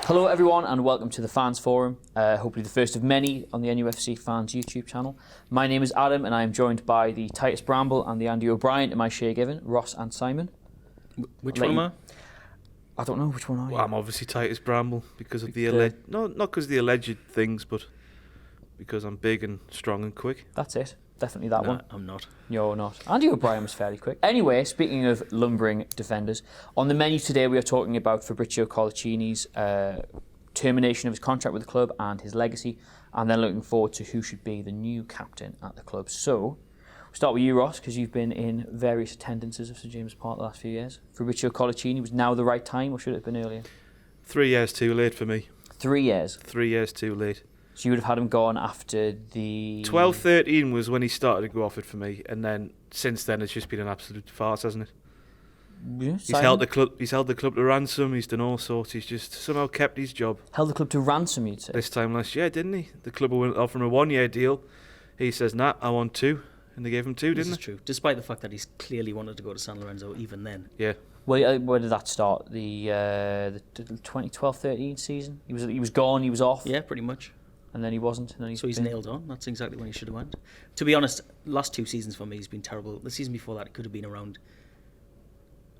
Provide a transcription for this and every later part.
Hello everyone and welcome to the Fans Forum, hopefully the first of many on the NUFC Fans YouTube channel. My name is Adam and I am joined by the Titus Bramble and the Andy O'Brien to my share given, Ross and Simon. Which one am I? I don't know, which one are you? Well, I'm obviously Titus Bramble because of the alleged... No, not because of the alleged things, but because I'm big and strong and quick. That's it, definitely that one. I'm not. You're not. Andy O'Brien was fairly quick. Anyway, speaking of lumbering defenders, on the menu today we are talking about Fabrizio Coloccini's termination of his contract with the club and his legacy, and then looking forward to who should be the new captain at the club. So, we'll start with you, Ross, because you've been in various attendances of St James' Park the last few years. Fabrizio Coloccini, was now the right time, or should it have been earlier? 3 years too late for me. 3 years? 3 years too late. So you would have had him gone after the... 12-13 was when he started to go off it for me, and then since then it's just been an absolute farce, hasn't it? Yeah, He's held the club to ransom, he's done all sorts, he's just somehow kept his job. Held the club to ransom, you'd say? This time last year, didn't he? The club went offer him a 1 year deal. He says, nah, I want 2. And they gave him 2, didn't they? This is true, despite the fact that he's clearly wanted to go to San Lorenzo even then. Yeah. Well, where did that start? The 2012-13 season? He was gone, he was off. Yeah, pretty much. And then he wasn't. And then he's nailed on. That's exactly when he should have went. To be honest, last 2 seasons for me he's been terrible. The season before that he could have been around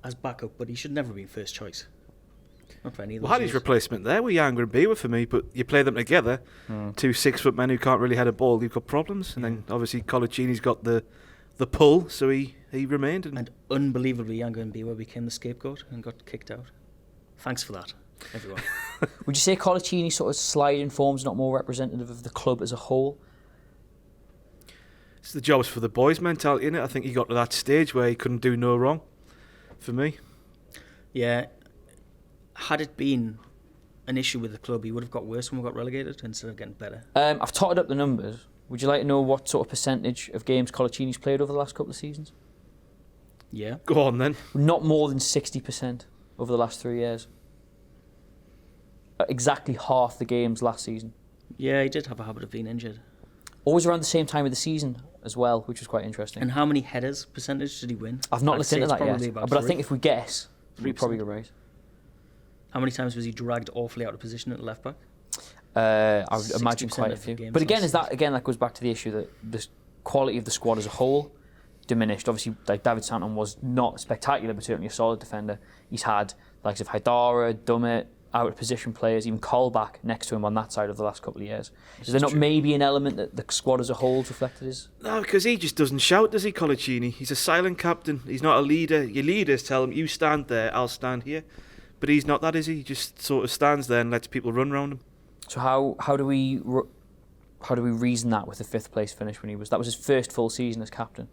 as backup, but he should never have been first choice. Not for any of those. Well, had his replacement there with Younger and Beaver for me, but you play them together, 2 6-foot men who can't really head a ball, you've got problems. And then obviously Coloccini's got the pull, so he remained. And unbelievably, Younger and Beaver became the scapegoat and got kicked out. Thanks for that, everyone. Would you say Coloccini's sort of sliding form's not more representative of the club as a whole? It's the jobs for the boys mentality, innit? I think he got to that stage where he couldn't do no wrong, for me. Yeah. Had it been an issue with the club, he would have got worse when we got relegated instead of getting better. I've totted up the numbers. Would you like to know what sort of percentage of games Coloccini's played over the last couple of seasons? Yeah. Go on then. Not more than 60% over the last 3 years. Exactly half the games last season. Yeah, he did have a habit of being injured. Always around the same time of the season as well, which was quite interesting. And how many headers percentage did he win? I've not looked into that yet, but 3. I think if we guess, we're probably right. How many times was he dragged awfully out of position at left back? I would imagine quite a few. But again, that goes back to the issue that the quality of the squad as a whole diminished. Obviously, like David Santon was not spectacular, but certainly a solid defender. He's had likes of Haidara, Dummett, out of position players, even Colback next to him on that side of the last couple of years. Is there not maybe an element that the squad as a whole reflected his? No, because he just doesn't shout, does he, Coloccini? He's a silent captain. He's not a leader. Your leaders tell him, you stand there, I'll stand here. But he's not that, is he? He just sort of stands there and lets people run around him. So how do we reason that with the 5th place finish when that was his first full season as captain?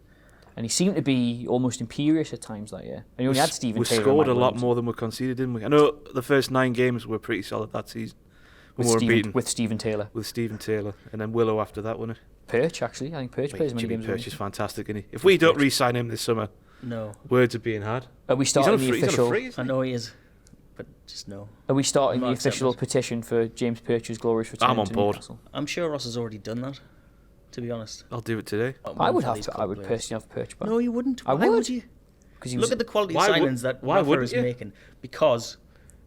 And he seemed to be almost imperious at times that year. And he only had Stephen Taylor. We scored a lot more than we conceded, didn't we? I know the first 9 games were pretty solid that season. With Stephen Taylor. With Stephen Taylor. And then Willow after that, wasn't it? Perch, actually. I think Perch plays many games. Perch is fantastic, isn't he? If we don't re-sign him this summer, no. Words are being had. Are we starting the official... I know he is, but just no. Are we starting the official petition for James Perch's glorious return to Newcastle? I'm sure Ross has already done that, to be honest. I'll do it today. I would personally have Perch back. No, you wouldn't. Why would you? Look at the quality of signings that Rafa is making. Because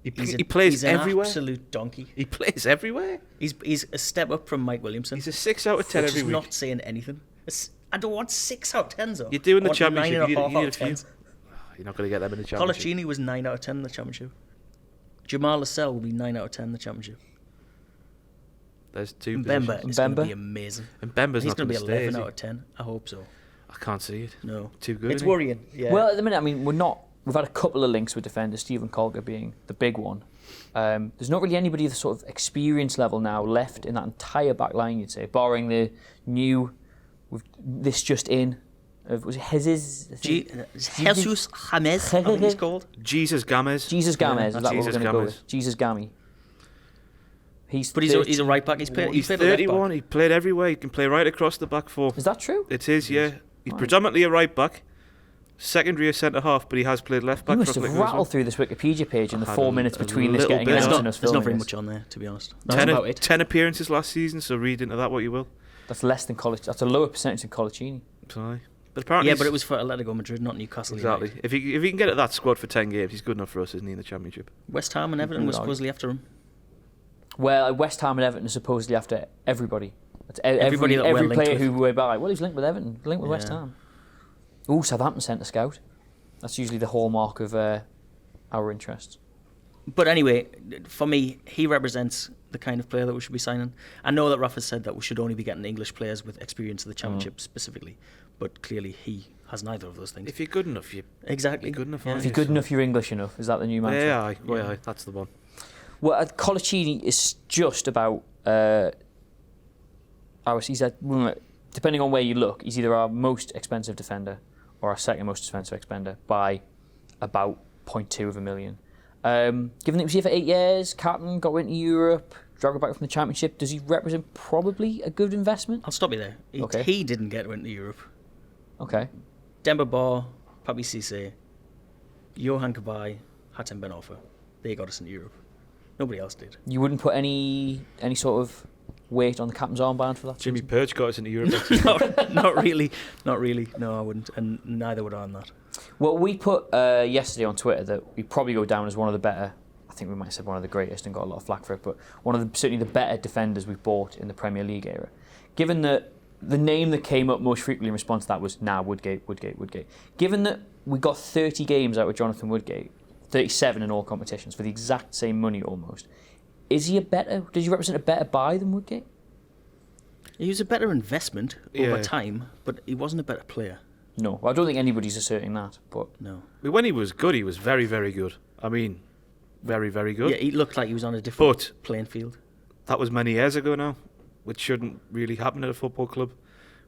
he plays everywhere. He's an absolute donkey. He plays everywhere. He's a step up from Mike Williamson. He's a 6 out of 10 every week. Not saying anything. I don't want 6 out of 10s though. You're doing the championship. You need a few. You're not going to get them in the championship. Coloccini was 9 out of 10 in the championship. Jamal Lascelles will be 9 out of 10 in the championship. There's 2 Mbemba is going to be amazing. And Mbemba's not going to be 11 out of 10. I hope so. I can't see it. No. Too good. It's worrying. Yeah. Well, at the minute, I mean, we've had a couple of links with defenders, Stephen Colga being the big one. There's not really anybody of the sort of experience level now left in that entire back line, you'd say, barring the new, with this just in, was it Jesus James, I think he's called. Jesus Gamez. Jesus Gamez, is that what we're going to go with? Jesus Gammy. He's a right back. He's played 31. He played everywhere. He can play right across the back 4. Is that true? It is, yeah. He's predominantly a right back, secondary or centre half, but he has played left back. You must have rattled through this Wikipedia page in the 4 minutes between this getting announced and us filming. There's not very much on there, to be honest. 10 appearances last season, so read into that what you will. That's less than Coloccini. That's a lower percentage than Coloccini. Sorry. But apparently but it was for Atletico Madrid, not Newcastle. Exactly. United. If he can get at that squad for 10 games, he's good enough for us, isn't he, in the Championship? West Ham and Everton was supposedly after him. Well, West Ham and Everton are supposedly after everybody. That's Everybody that we're every linked player with. who we're by. Well, he's linked with Everton, linked with West Yeah. Ham. Ooh, Southampton sent a scout. That's usually the hallmark of our interests. But anyway, for me, he represents the kind of player that we should be signing. I know that Rafa said that we should only be getting English players with experience of the Championship specifically, but clearly he has neither of those things. If you're good enough, you're Exactly. good enough. Yeah. aren't If you're you? good So- enough, you're English enough. Is that the new mantra? Yeah, aye, that's the one. Well, Coloccini is just about. He's depending on where you look, he's either our most expensive defender or our second most expensive defender by about 0.2 of a million. Given that he was here for 8 years, captain, got into Europe, dragged back from the Championship, does he represent probably a good investment? I'll stop you there. Okay. He didn't get into Europe. Okay. Demba Ba, Papi Cisse, Johan Cabaye, Hatem Ben Arfa. They got us into Europe. Nobody else did. You wouldn't put any sort of weight on the captain's armband for that? Jimmy season? Perch got us into Europe. Not really. Not really. No, I wouldn't. And neither would I on that. Well, we put yesterday on Twitter that we'd probably go down as one of the better, I think we might have said one of the greatest and got a lot of flack for it, but certainly the better defenders we've bought in the Premier League era. Given that the name that came up most frequently in response to that was, Woodgate. Given that we got 30 games out of Jonathan Woodgate, 37 in all competitions, for the exact same money almost, does he represent a better buy than Woodgate? He was a better investment over Yeah. time, but he wasn't a better player. No, I don't think anybody's asserting that, but No. When he was good, he was very, very good. I mean, very, very good. Yeah, he looked like he was on a different But playing field. that was many years ago now, which shouldn't really happen at a football club.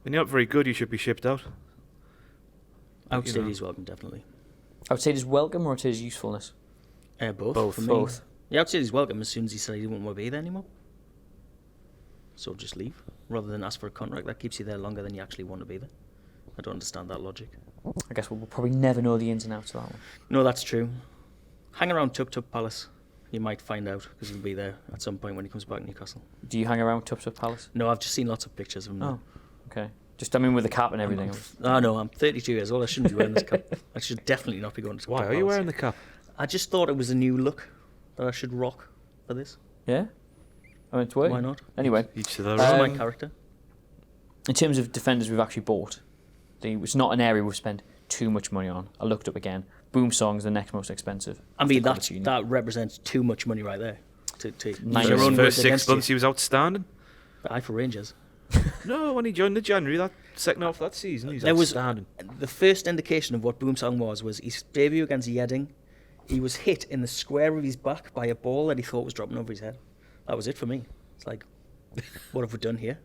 When you're not very good, you should be shipped out. I would You say know. he's welcome, definitely. I would say it is welcome or it is usefulness. Both. Both. For me. Both. Yeah, I would say he's welcome as soon as he said he didn't want to be there anymore. So just leave, rather than ask for a contract that keeps you there longer than you actually want to be there. I don't understand that logic. I guess we'll probably never know the ins and outs of that one. No, that's true. Hang around Tuk Tuk Palace. You might find out, because he'll be there at some point when he comes back to Newcastle. Do you hang around Tub Palace? No, I've just seen lots of pictures of him. Oh, okay. Just, with the cap and everything. Oh no, I'm 32 years old. I shouldn't be wearing this cap. I should definitely not be going to Tuk Why Tuk are you Palace. wearing the cap? I just thought it was a new look that I should rock for this. Yeah? It's working. Why not? Anyway, Each to their This own. is my character. in terms of defenders we've actually bought, it's not an area we've spent too much money on. I looked up again. Boomsong's the next most expensive. I mean, after Coloccini. that represents too much money right there. To Nine use your years. own First words 6 against months, you. he was outstanding. Aye, for Rangers. No, when he joined the January, that second half of that season, he's There was outstanding. the first indication of what Boomsong was his debut against Yedding. He was hit in the square of his back by a ball that he thought was dropping over his head. That was it for me. It's like, what have we done here?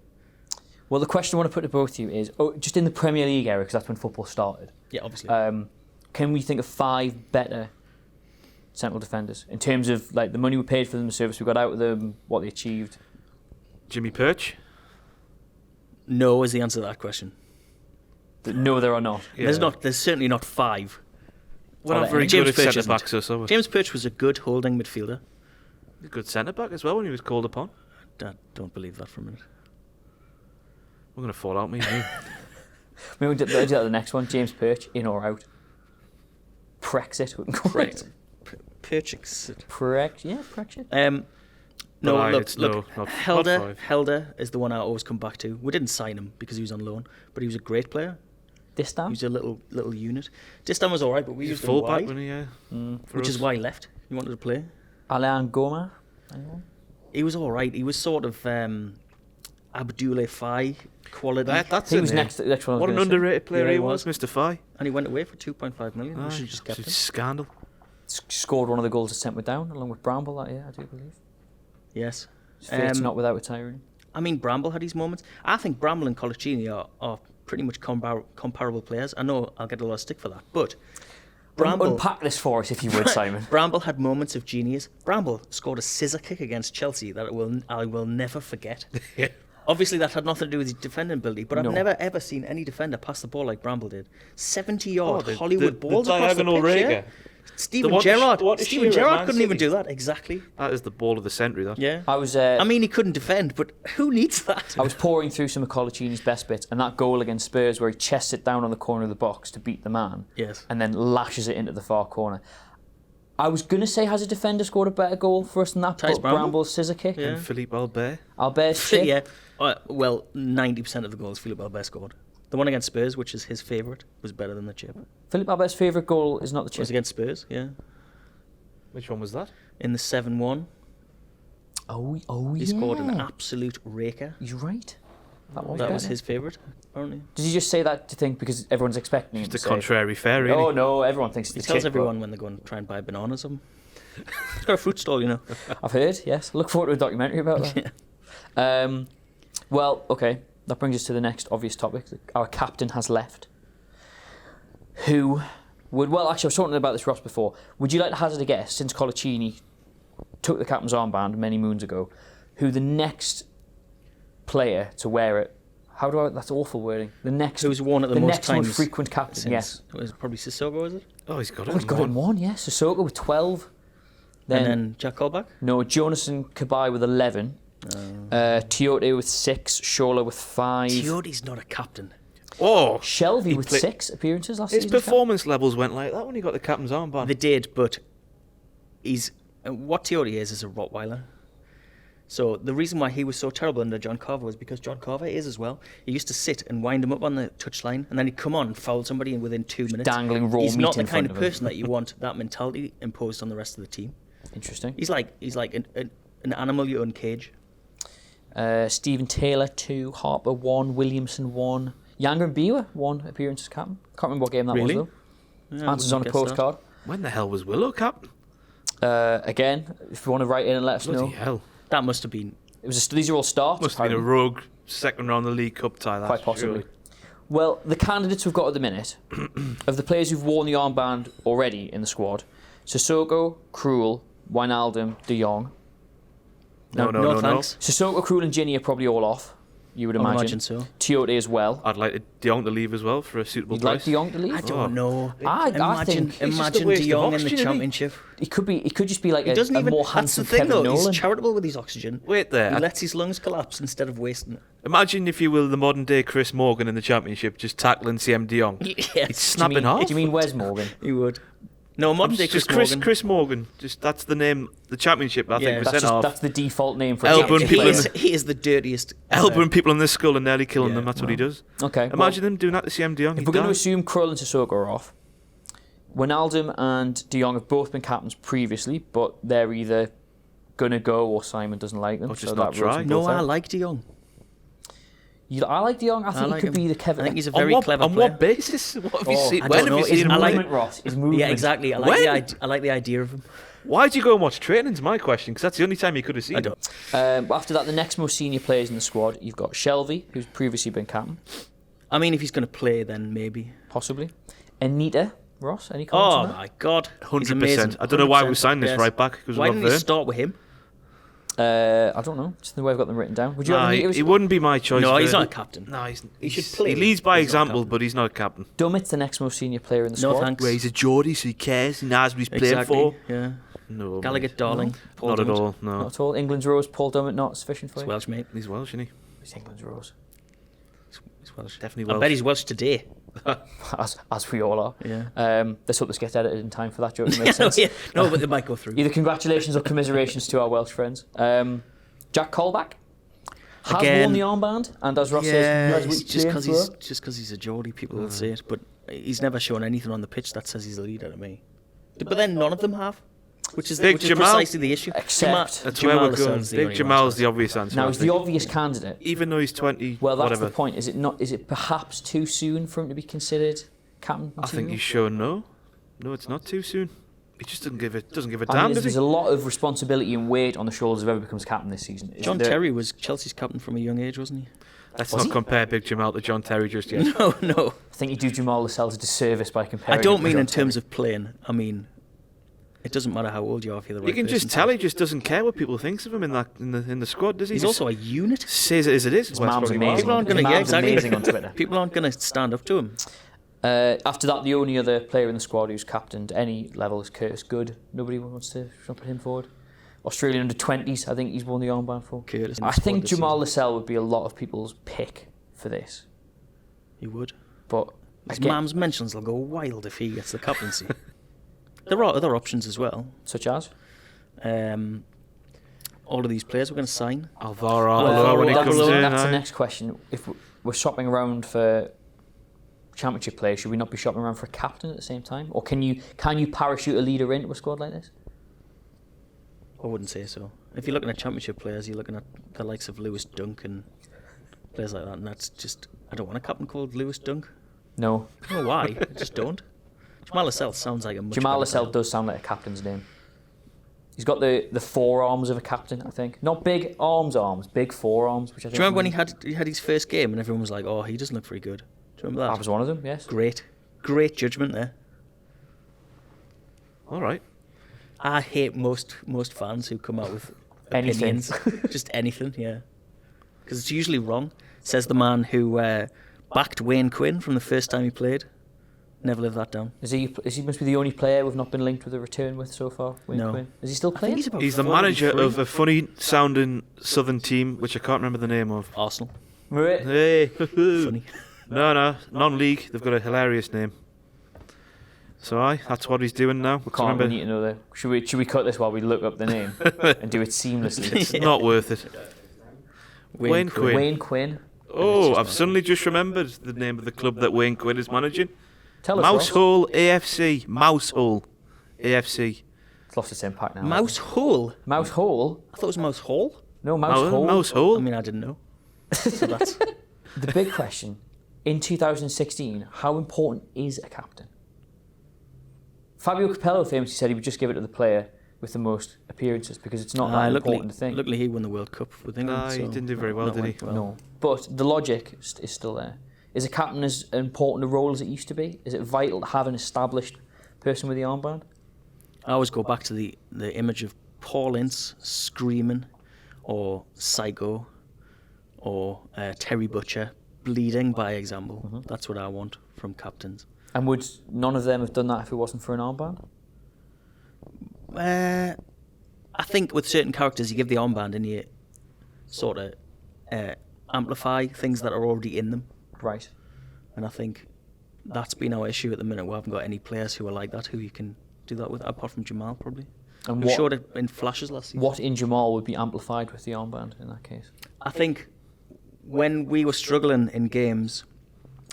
Well, the question I want to put to both of you is, just in the Premier League era, because that's when football started, Yeah, obviously. can we think of 5 better central defenders in terms of like the money we paid for them, the service we got out of them, what they achieved? Jimmy Perch. No is the answer to that question. No, there are not. Yeah. There's certainly not 5. We're Oh, not very James good at Perch centre isn't. backs or so. James Perch was a good holding midfielder. A good centre back as well when he was called upon. I don't believe that for a minute. We're going to fall out, me and you. Maybe we'll do that the next one. James Perch, in or out? Brexit, we can call it. Perchix. Brexit. No, But look, it's no, not top five. Helder is the one I always come back to. We didn't sign him because he was on loan, but he was a great player. This He time? was a little unit. Distan was all right, but we He's a used him full back, wide, wasn't he? Yeah. For which us. is why he left. He wanted to play. Alain Goma? Anyone? He was all right. He was sort of Abdoulaye Faye quality, That's He in was there. next to the next one. I What an gonna say. underrated player Yeah, he he was, Mr. Fye. and he went away for 2.5 million. We Aye, should have just kept it's him. a scandal. Scored one of the goals that sent me down, along with Bramble that year, I do believe. Yes. His fate's not without retiring. I mean, Bramble had his moments. I think Bramble and Coloccini are pretty much comparable players. I know I'll get a lot of stick for that, but Bramble... Unpack this for us, if you would, Simon. Bramble had moments of genius. Bramble scored a scissor kick against Chelsea that I will never forget. Yeah. Obviously, that had nothing to do with his defending ability, but No. I've never ever seen any defender pass the ball like Bramble did. 70-yard Hollywood the balls across the diagonal pitch, yeah? rigger. Steven one- Gerrard. what is Steven Shearer at Gerrard Man couldn't even City? do that. Exactly. That is the ball of the century, that. Yeah. I was I mean, he couldn't defend, but who needs that? I was pouring through some of Coloccini's best bits, and that goal against Spurs where he chests it down on the corner of the box to beat the man, Yes. and then lashes it into the far corner. I was going to say, has a defender scored a better goal for us than that? Tice But Bramble? Bramble's scissor kick. Yeah. And Philippe Albert. Albert's chip. Yeah. Well, 90% of the goals Philippe Albert scored. The one against Spurs, which is his favourite, was better than the chip. Philippe Albert's favourite goal is not the It was chip. against Spurs, yeah. Which one was that? In the 7-1, He he scored an absolute raker. He's right. That was, That was better. his favourite, apparently. Did you just say that to think because everyone's expecting him Just to a say? contrary fair, really. Oh no, everyone thinks it's He the tells chip, but everyone when they're going to try and buy bananas of him. He's got a fruit stall, you know. I've heard. Yes, look forward to a documentary about that. Well, okay. That brings us to the next obvious topic. Our captain has left. Who would... Well, actually, I was talking about this, Ross, before. Would you like to hazard a guess, since Coloccini took the captain's armband many moons ago, who the next player to wear it... That's awful wording. The next... Who's worn it the most next times most frequent captain, yes. It was probably Sissoko, was it? Oh, he's got it. Oh, he's got it in one, yes. Sissoko with 12. And then Jack Colback? No, Jonathan Kabai with 11. Tiote with 6. Shola with 5. Tiote's not a captain. Oh, Shelby with played- 6 appearances last his season. performance levels went like that when he got the captain's armband. They did, but he's... What Tiote is a Rottweiler. So the reason why he was so terrible under John Carver was because John Carver is as well. He used to sit and wind him up on the touchline, and then he'd come on and foul somebody in within 2 minutes. Dangling raw He's meat not the in kind front of of him. person that you want that mentality imposed on the rest of the team. Interesting. He's like an animal you uncage. Stephen Taylor 2, Harper 1, Williamson 1, Younger and Biwa 1 appearance as captain. Can't remember what game that Really? was Yeah, though. I Answers on a wouldn't guess that. postcard. When the hell was Willow captain? Again, if you want to write in and let us Bloody know. hell. That must have been... These are all starts. Must have been a apparently. rogue second round of the League Cup tie, that. Quite possibly. surely. Well, the candidates we've got at the minute, of the players who've worn the armband already in the squad, Sissoko, Krul, Wijnaldum, De Jong. No. thanks. Sissoko, Krul and Ginny are probably all off, you would I imagine. imagine so. Tiote as well. I'd like De Jong to leave as well for a suitable You'd like price. De Jong to leave? I don't know. I Imagine think he's just a De waste of Jong in the oxygen, isn't he? Championship. He could just be like He a doesn't even... more That's handsome the thing, Kevin though. Nolan. He's charitable with his oxygen. Wait there. He lets his lungs collapse instead of wasting it. Imagine, if you will, the modern day Chris Morgan in the Championship just tackling CM De Jong. Yes. He'd snap in do half. you mean Wes Morgan? He would. No, modern day Just Chris Morgan. Just that's the name. The Championship, I Yeah. think, was That's, sent off. that's the default name for Elbow a and championship people player. in He is the dirtiest. Elbowing people in the skull and nearly killing Yeah, them. That's what he does. Okay. Imagine him doing that to CM De Jong. If he'd we're going to die. assume Krul and Sissoko are off, Wijnaldum and De Jong have both been captains previously, but they're either going to go or Simon doesn't like them. Or just so not that rules try. them No, both I out. like De Jong. I like De Jong. I think like he could him. be the Kevin. I think he's a on very what, clever on player. what basis? What have you Oh, seen? I When don't know. have you His seen him his play? movement, Ross. His movement. Yeah, exactly. I like the idea of him. Why do you go and watch training? Is my question, because that's the only time you could have seen I him. don't. After that, the next most senior players in the squad, you've got Shelby, who's previously been captain, I mean, if he's going to play, then maybe. possibly. Anita, Ross, any comments Oh on that? my God, he's 100%. amazing. I don't know why we 100%, signed this yes. right back. Because Why we're didn't not you there. start with him? I don't know. Just the way I've got them written down. Would you have Nah, Anita? he wouldn't be my choice. No, for- he's not a captain. No, He should play. He leads by He's not a example, captain. but he's not a captain. Dummett's the next most senior player in the No squad. thanks. Where he's a Geordie, so he cares. He knows what he's playing Exactly. for. Yeah. No, Gallagher, mate. Darling, Paul Not at Dummett. all. No, Not at all. England's Rose, Paul Dummett, not sufficient for He's you? Welsh, mate. he's Welsh, isn't he? It's England's Rose. He's Welsh. Definitely I Welsh. bet he's Welsh today. As we all are. Yeah. Let's hope this gets edited in time for that joke to make sense. Yeah. No, but they might go through. Either congratulations or commiserations to our Welsh friends. Jack Colback has Again. worn the armband, and as Ross Yeah, says, it's just because because he's a Geordie, people will say it. But he's never shown anything on the pitch that says he's a leader to me. But then none of them have, which is Big Jamal. precisely the issue. Except- That's Jamal where we're going. Lascelles the Big only Jamal's one. the obvious answer. now I he's the think. obvious candidate. Even though he's 20, Well, that's whatever. the point. Is it perhaps too soon for him to be considered captain? I think material? you sure no. No, it's not too soon. He just doesn't give a I damn, mean, does there's he? a lot of responsibility and weight on the shoulders of whoever becomes captain this season. Isn't John there? Terry was Chelsea's captain from a young age, wasn't he? Let's Was not he? compare Big Jamal to John Terry just yet. No, no. I think you do Jamal Lascelles a disservice by comparing. I don't him to mean John in terms Terry. of playing. I mean, it doesn't matter how old you are if you're the right You can person just to tell it. he just doesn't care what people thinks of him in the squad, does he? He's Just also a unit. says it as it is. His Well, that's mum's probably why. amazing. People aren't His going to mum's amazing on Twitter. People aren't going to stand up to him. After that, the only other player in the squad who's captained any level is Curtis Good. Nobody wants to put him forward. Australian under-20s, I think he's won the armband for. Curtis in the I squad think this Jamal season. Lascelles would be a lot of people's pick for this. He would. But His again, mum's mentions will go wild if he gets the captaincy. There are other options as well. Such as? All of these players we're going to sign. Alvaro Alvaro when he comes in. That's the aye. next question. If we're shopping around for Championship players, should we not be shopping around for a captain at the same time? Or can you parachute a leader into a squad like this? I wouldn't say so. If you're looking at Championship players, you're looking at the likes of Lewis Dunk and players like that, and that's just... I don't want a captain called Lewis Dunk. No. I don't know why. I just don't. Jamal Lascelles sounds like a much Jamal better Lascelles player. does sound like a captain's name. He's got the forearms of a captain, I think. Not big arms, big forearms, which I think... Do you remember when he had his first game and everyone was like, oh, he doesn't look very good? Do you remember that? I was one of them, yes. Great judgment there. All right. I hate most fans who come out with Anything. opinions. Just anything, yeah. Because it's usually wrong. Says the man who backed Wayne Quinn from the first time he played. Never lived that down. He must be the only player we've not been linked with a return with so far, Wayne No. Quinn. Is he still I think playing? he's about He's the manager 43. of a funny-sounding southern team, which I can't remember the name of. Arsenal. Right. Hey, Funny. No, non-league. They've got a hilarious name. So that's what he's doing now. We can't. We need to know that. Should we cut this while we look up the name and do it seamlessly? It's not worth it. Wayne Quinn. Wayne Quinn. Oh, I've suddenly just remembered the name of the club that Wayne Quinn is managing. Tell us, Ross. Mousehole AFC. Mousehole AFC. It's lost its impact now. Mouse Hole? Mouse Hole? I thought it was Mouse Hall. No, Mouse Hole. Mousehole. I mean, I didn't know. So that's... The big question, in 2016, how important is a captain? Fabio Capello famously said he would just give it to the player with the most appearances because it's not that important a thing. Luckily, he won the World Cup with England. Nah, he so didn't do very well, that did he? went well. No. But the logic is still there. Is a captain as important a role as it used to be? Is it vital to have an established person with the armband? I always go back to the image of Paul Ince screaming, or Psycho, or Terry Butcher bleeding by example. Mm-hmm. That's what I want from captains. And would none of them have done that if it wasn't for an armband? I think with certain characters, you give the armband and you sort of amplify things that are already in them. Right. And I think that's been our issue at the minute. We haven't got any players who are like that, who you can do that with, apart from Jamal, probably. And We showed it in flashes last season. what in Jamal would be amplified with the armband in that case? I think when we were struggling in games,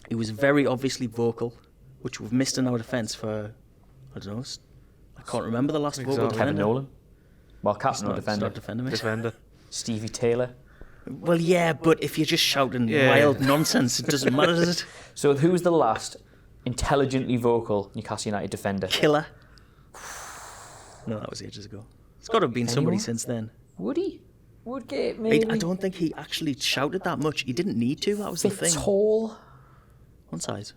he was very obviously vocal, which we've missed in our defence for, I don't know, I can't remember the last vocal Exactly. Kevin defender. Nolan? Well, captain or It's defender? not defender, mate. Defender. Stevie Taylor. Well, yeah, but if you're just shouting Yeah. wild nonsense, it doesn't matter, does it? So who was the last intelligently vocal Newcastle United defender? Killer. No, that was ages ago. It's got to have been somebody Anyone? since then. Woody? Woodgate, maybe? I don't think he actually shouted that much. He didn't need to. That was the thing. Fitzhall? One size.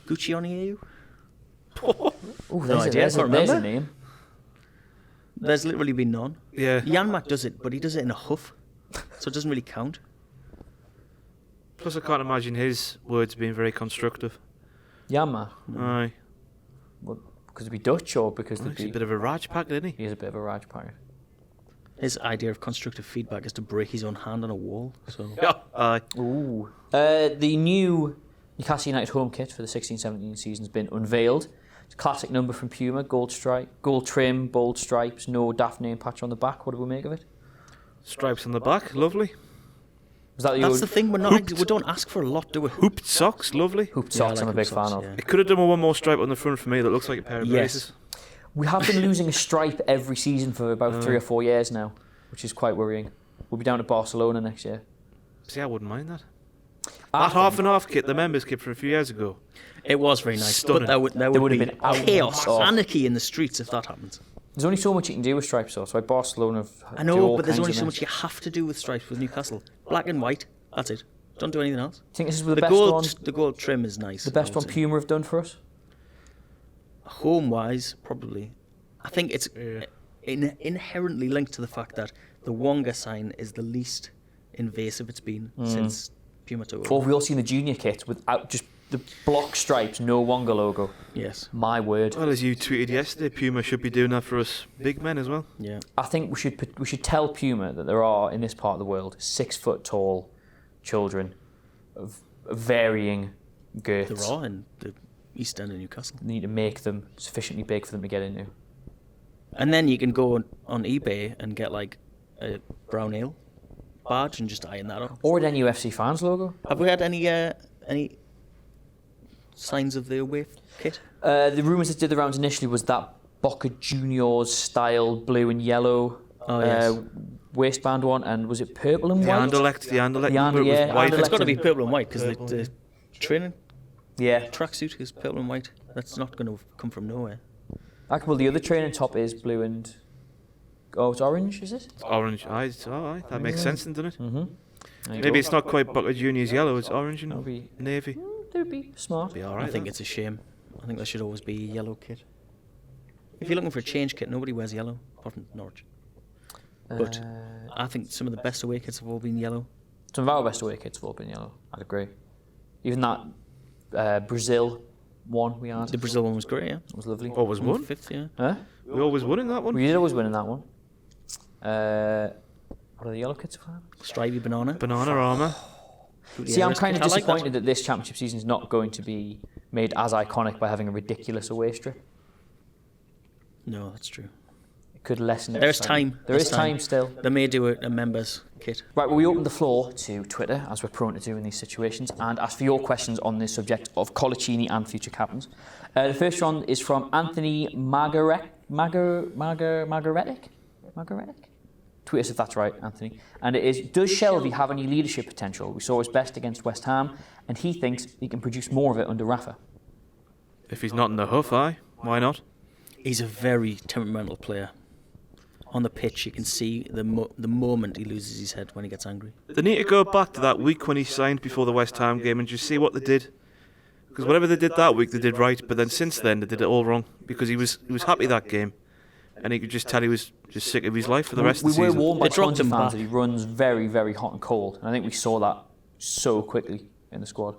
Gucci on you. Oh, No idea, I can't there's a remember. name. There's literally been none. Yeah. Janmaat does it, but he does it in a huff, so it doesn't really count. Plus, I can't imagine his words being very constructive. Yama. Aye. Because he'd be Dutch or because they'd He's a be... bit of a Raj pack, isn't he? He is a bit of a Raj packet. His idea of constructive feedback is to break his own hand on a wall. So Yeah. Aye. Ooh. The new Newcastle United home kit for the 16-17 season has been unveiled. It's a classic number from Puma, gold trim, bold stripes, no daft name patch on the back. What do we make of it? Stripes on the back, lovely. Was that that's the thing. We don't ask for a lot, do we? Hooped socks, lovely. hooped Yeah, socks I I'm a like big hooped fan socks, of. yeah. It could have done with one more stripe on the front for me that looks like a pair of Yes. braces. We have been losing a stripe every season for about 3 or 4 years now, which is quite worrying. We'll be down to Barcelona next year. See, I wouldn't mind that. I That half and half kit, the members kit from a few years ago. It was very nice, Stunning. but there would would have be been out chaos, of- anarchy in the streets if that happens. There's only so much you can do with stripes, though. So like Barcelona. I know, but there's only so much you have to do with stripes with Newcastle. Black and white, that's it. Don't do anything else. I think this is the The best one. the gold trim is nice. The best I one would say. Puma have done for us. Home-wise, probably. I think it's Yeah. inherently linked to the fact that the Wonga sign is the least invasive it's been since Puma took Or over. have we all seen the junior kit without just the block stripes, no Wonga logo? Yes, My word. Well, as you tweeted yesterday, Puma should be doing that for us big men as well. yeah. I think we should tell Puma that there are in this part of the world 6 foot tall children of varying girths. There are, and East End and Newcastle. They need to make them sufficiently big for them to get into. And then you can go on eBay and get like a brown ale badge and just iron that up. Or an NUFC fans logo. Have we had any signs of the away kit? The rumours that did the rounds initially was that Boca Juniors style blue and yellow waistband one, and was it purple and The white? Anderlecht The number was yeah, white. Anderlecht. It's got to be purple and white because the training Yeah. tracksuit is purple and white. That's not going to come from nowhere. Well, the other training top is blue and... Oh, it's orange, is it? It's orange. That makes sense, then, doesn't it? Mm-hmm. Maybe it's not quite Boca Juniors yellow. It's orange That'll and be... navy. They'd be smart. Be all right. I think it's a shame. I think there should always be a yellow kit. If you're looking for a change kit, nobody wears yellow, apart from Norwich. But I think some of the best away kits have all been yellow. Some of our best away kits have all been yellow. I'd agree. Even that Brazil one we had. The Brazil one was great, yeah. It was lovely. Always Won won. fifth, yeah. Huh? We always won in that one. We did always win in that one. What are the yellow kits for? Stripy banana. Banana armour. See, I'm kind of I like disappointed that this championship season is not going to be made as iconic by having a ridiculous away strip. No, that's true. It could lessen. There's time. There is time still. They may do a members kit. Right, well, we open the floor to Twitter, as we're prone to do in these situations, and ask for your questions on the subject of Coloccini and future captains. The first one is from Anthony Margaretic? Tweet us if that's right, Anthony. And it is, does Shelby have any leadership potential? We saw his best against West Ham, and he thinks he can produce more of it under Rafa. If he's not in the hoof, why not? He's a very temperamental player. On the pitch, you can see the moment he loses his head when he gets angry. They need to go back to that week when he signed before the West Ham game and just see what they did. Because whatever they did that week, they did right. But then since then, they did it all wrong. Because he was happy that game, and he could just tell he was just sick of his life for the rest of the We were season. warned by They dropped Swansea him fans back. that he runs very, very hot and cold. And I think we saw that so quickly in the squad.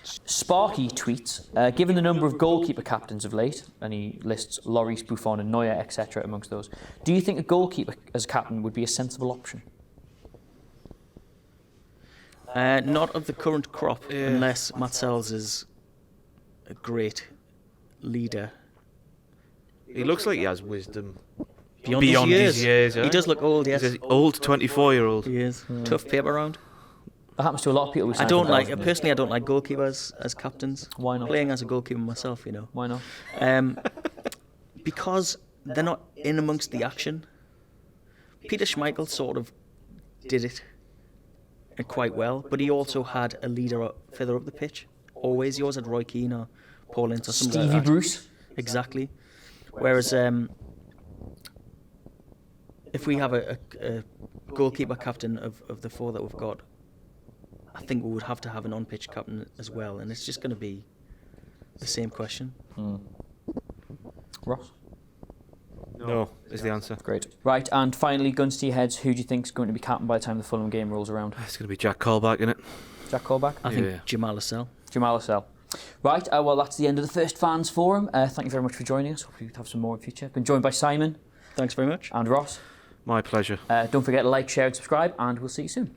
Sparky tweets, given the number of goalkeeper captains of late, and he lists Lloris, Buffon and Neuer, etc. amongst those, do you think a goalkeeper as a captain would be a sensible option? Not of the current crop, Yeah. unless Matt Sells is a great leader. He looks like he has wisdom. Beyond his years. eh? He does look old, yes. He's an old 24-year-old. He is. Tough paper round. That happens to a lot of people. Who I sign don't for like, Belgium. personally, I don't like goalkeepers as captains. Why not? Playing as a goalkeeper myself, you know. Why not? Because they're not in amongst the action. Peter Schmeichel sort of did it quite well, but he also had a leader further up the pitch. Always, he always had Roy Keane or Paul Ince or something Stevie like that. Bruce? Exactly. Whereas if we have a goalkeeper captain of the four that we've got, I think we would have to have an on-pitch captain as well, and it's just going to be the same question. Ross? No, is the answer. Great. Right, and finally, guns to your heads, who do you think is going to be captain by the time the Fulham game rolls around? It's going to be Jack Colback, isn't it? Jack Colback? I think Yeah. Jamal Lascelles. Jamal Lascelles. Right, well, that's the end of the first fans forum. Thank you very much for joining us. Hope you have some more in future. Been joined by Simon Thanks very much. and Ross. My pleasure. Don't forget to like, share and subscribe, and we'll see you soon.